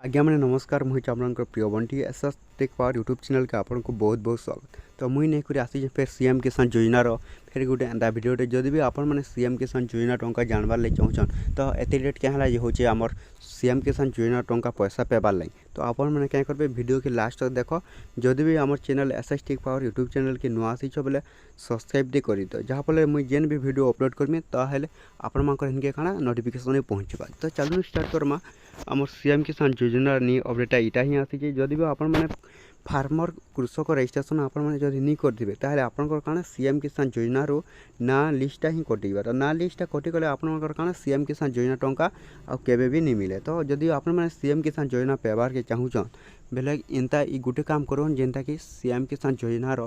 आज्ञा मैंने नमस्कार मुझे आपन प्रिय Bunty S Tech Power YouTube channel के आपन को बहुत बहुत स्वागत। तो मुई नहीं कर आसी फिर सीएम किसान योजनार फिर गोटे एंता भिडियोटे जदि भी आपण मैंने सीएम किसान योजना टंका जानबार लगे चाहून तो एत डेट क्या है हूँ आमर सीएम किसान योजना टंका पैसा पेबार लगे। तो आपण मैंने क्या करेंगे वीडियो के लास्ट तक देख जदि भी आम channel S Tech Power YouTube channel के नुआ आसीच बोले सब्सक्राइब दे कर दो जहाँफल मुझे जेन भी वीडियो अपलोड करमी ताहले आपण मानकर काଣା नोटिफिकेशन पहुँचवा। तो चलो स्टार्ट करमा आम सीएम किसान योजना नी अपडेट यहाँ ही आसी जदि भी आपण मैंने फार्मर कृषक रजिस्ट्रेशन आपण मैंने जब नहीं करेंगे ताहले आपंकर काଣା सीएम किसान योजना रो ना लिस्टा ही कटिबा। तो ना लिस्टा कटिगले आपंकर काଣା सीएम किसान योजना टंका आ केबे भी नहीं मिले। तो जदि आपण मैंने सीएम किसान योजना पेबार के चाहून बेले इनता गोटे काम करूँ जेनता कि सीएम किसान योजनार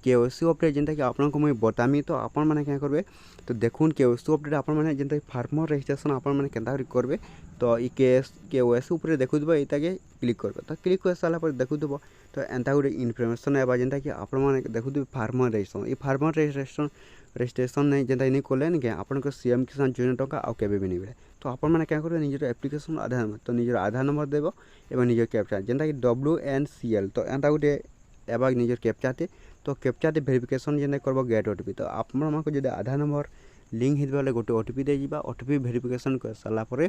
केओसी अपडेट जेनता कि आपन को मुझे बतामी। तो आपण मैंने क्या करेंगे तो देखुन केओसी अपडेट आपण मैंने जेनता फार्मर रजिस्ट्रेशन आपण मैंने केनता करेंगे तो ये केओसी ऊपर देखुब यहाँ के क्लिक कर। तो क्लिक कर सारापर देखुब तो एंता गोटे इनफर्मेशन आवा जेनता कि आपण मैंने देखुब फार्मर रजिस्ट्रेशन ये फार्मर रजिस्ट्रेशन नहीं जेनता नहीं कले नहीं आपन सीएम किसान योजना टंका आउ केबे भी नहीं मिले। तो आपण मैंने क्या करेंगे निजर एप्लिकेशन आधार नंबर तो निजर आधार नंबर देव और निजर कैप्चा जेनता कि WNCL तो एंता गोटे एबा निजर कैप्चाते तो कैप्चाते वेरिफिकेशन जेना करब गेट ओटीपी। तो आपण को जब आधार नंबर लिंक होते गोटे ओटीपी दे जा ओटीपी वेरिफिकेशन कर सारापर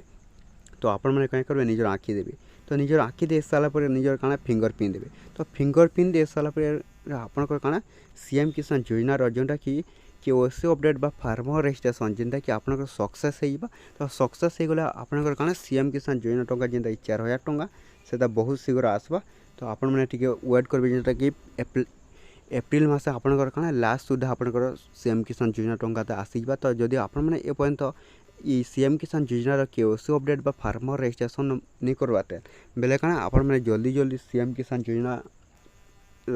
तो आपण मैंने क्या करेंगे निजर आँखि देवे। तो निजर आँखि दे सारापर निजर काଣା फिंगर प्रिंट देवे। तो फिंगर प्रिंट दे सारापर आपंकर काଣା सीएम किसान योजना जोटा कि केओसी अपडेट बा फार्मर रजिस्ट्रेशन जेनता कि आपंकर सक्सेस होगा। तो सक्सेस हो गले आपंकर काଣା सीएम किसान योजना टंका जेनता 4000 टंका से बहुत शीघ्र आसवा। तो आपण मैंने टिके वेट करेंगे जेनता कि एप्रिल मास आपंकर काଣା लास्ट सुधा आपंकर सीएम किसान योजना टंका आसीबा। तो जदि आपण मैंने ए पर्यंत ई सीएम किसान योजनार केओसी अपडेट बा फार्मर रजिस्ट्रेशन नहीं करवाते बेले काଣା आपण मैंने जल्दी जल्दी सीएम किसान योजना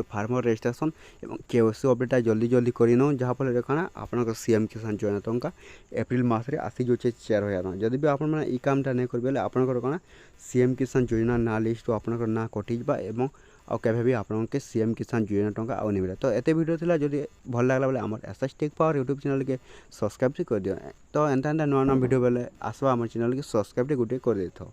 फार्मर रजिस्ट्रेशन और केओसी अपडेट जल्दी जल्दी कर नौ जहाँफल काଣା आपन सीएम किसान योजना टंका एप्रिल मास आसी जाऊे 4000 टंका। जदि भी आपण मैंने कामटा नहीं करेंगे आपंकर काଣା सीएम किसान योजना ना लिस्ट आपंकर ना कटिजा और आउ केबे भी आपन के सीएम किसान योजना टंका आउ नहीं मिले। तो एते वीडियो थिला जदि भल लागला बेले हमर S Tech Power YouTube channel के सब्सक्राइब कर दियो। तो एंता नुआ नुआ वीडियो बेले आसवा हमर चैनल के सब्सक्राइब गोटे कर देथो।